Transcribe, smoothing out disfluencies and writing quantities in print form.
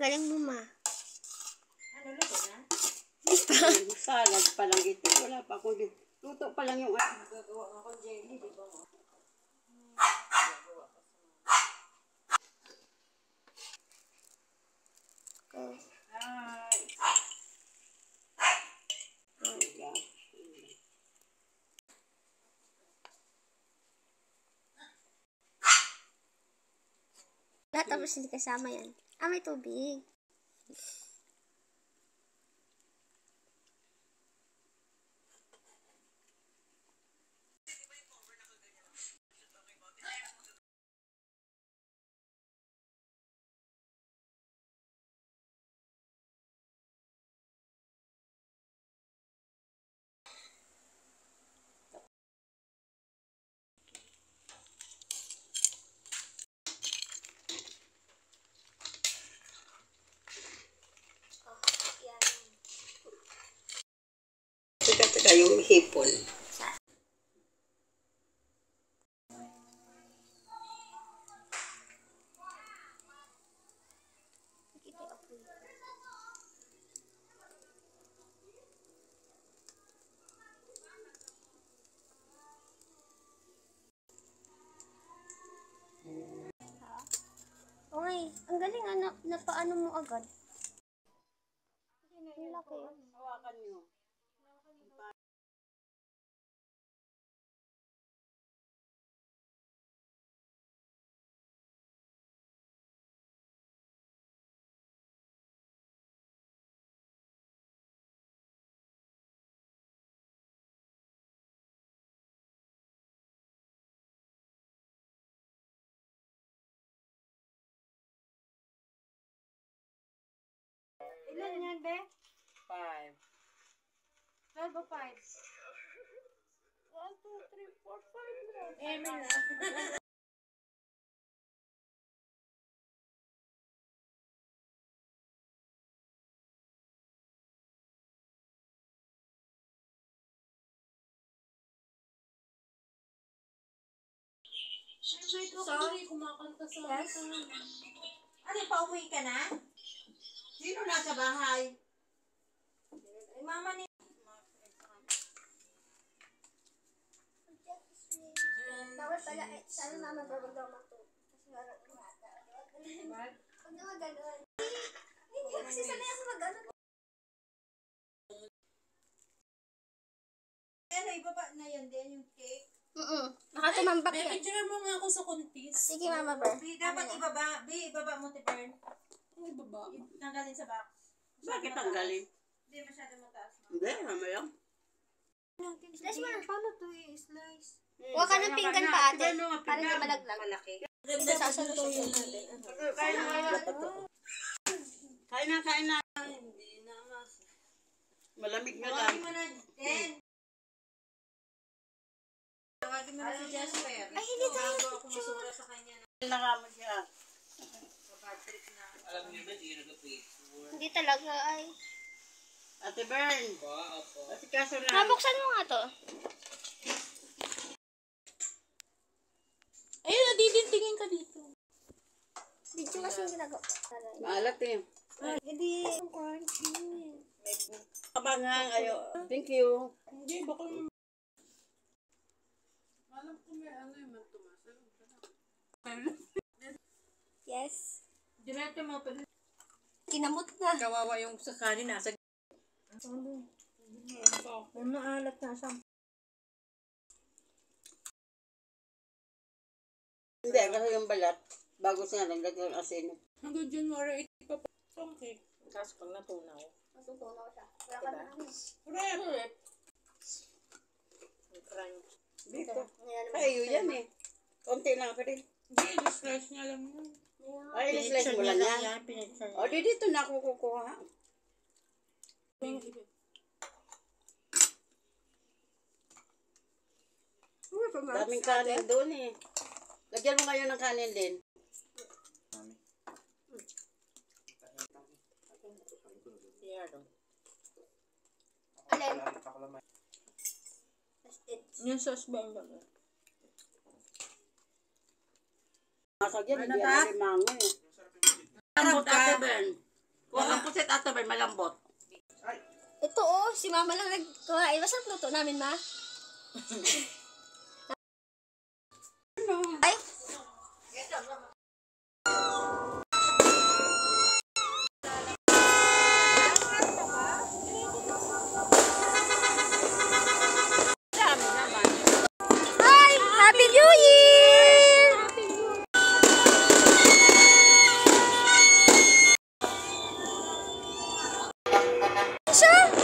galing mo, ma. Ano, luto na? Salad pa lang ito. Wala pa akong luto pa lang yung ano. Gagawa nga ako jelly, di ba mo? Okay. Ay. Lahat tapos hindi kasama yan. Ah, may tubig. Saka yung hipon. Okay, ang galing napaano mo agad. Ang laki. Hawakan nyo. Ilan yan, be? 5. 12 o 5? 1, 2, 3, 4, 5 na. Eme na. Sorry, kumakanta sa akin. Ano, pauwi ka na? Sino nasa bahay? Ay, mama ni... Bawal pala, sana mama bawal daw matulog. Kasi wala kumata. Huwag na magano'n. Hindi, kasi sanay ako magano'n. Ano, ibaba na yan din yung cake? Nakatumambak May yan. picture mo nga ako sa kuntis. Sige, Mama Ber. B, dapat ibaba. B, ibaba mo, Tipern. Ang ibaba. Tanggalin sa back. Bakit tanggalin? Hindi, masyado mataas. Hindi, mamaya. Slice mo na. Paano to i-slice? Huwag ka ng pinggan pa, ate. Para hindi malaglag. Malaki. Ganda sa solution natin. Kain na. Kain na. Hindi na mas. Malamig na lang. Tawagin mo na, Den. Tawagin mo na si Jasper. Ay, hindi tayo Bago ako masura sa kanya na Nakama siya. sa bad trip na. Alam niyo ba, hindi nag-picture? Hindi talaga ay. Ate Bern. Kasi kaso lang. Nabuksan mo nga to. Ayun, nadidintingin ka dito. Video kasi yung ginagawa. Maalat eh. Hindi. Quarantine. Kabangang ayo. Thank you. Hindi, baka Alam ko may ano yung mantumas. Yes. diretso mo pa. Kinamot na. Kawawa yung sa kanin nasa. May maalat na siya. Hindi, kasi yung balat. Bago siya naglagay ng asin. Hanggang January 8 pa pa. Okay. Kaso pag natunaw. Masutunaw siya. Wala ka na kami. Rep. Crunch. Dito. Kayo yan eh. Konti lang ako rin. Hindi, slice niya lang yun. Ay, in-slice mo lang yan. O, di dito na ako kukuha. Daming kanin doon eh. Lagyan mo ngayon ng kanin din. Alin? Yung sauce ba yung bago? Masag yan, hindi ako mango eh. Sarap Ate Ben. Huwag ang pusit ato, may malambot. Ito oh, si mama lang nagkuha. Masarap luto namin, ma. Ay, Dami naman. hi! Happy New Year! Siya!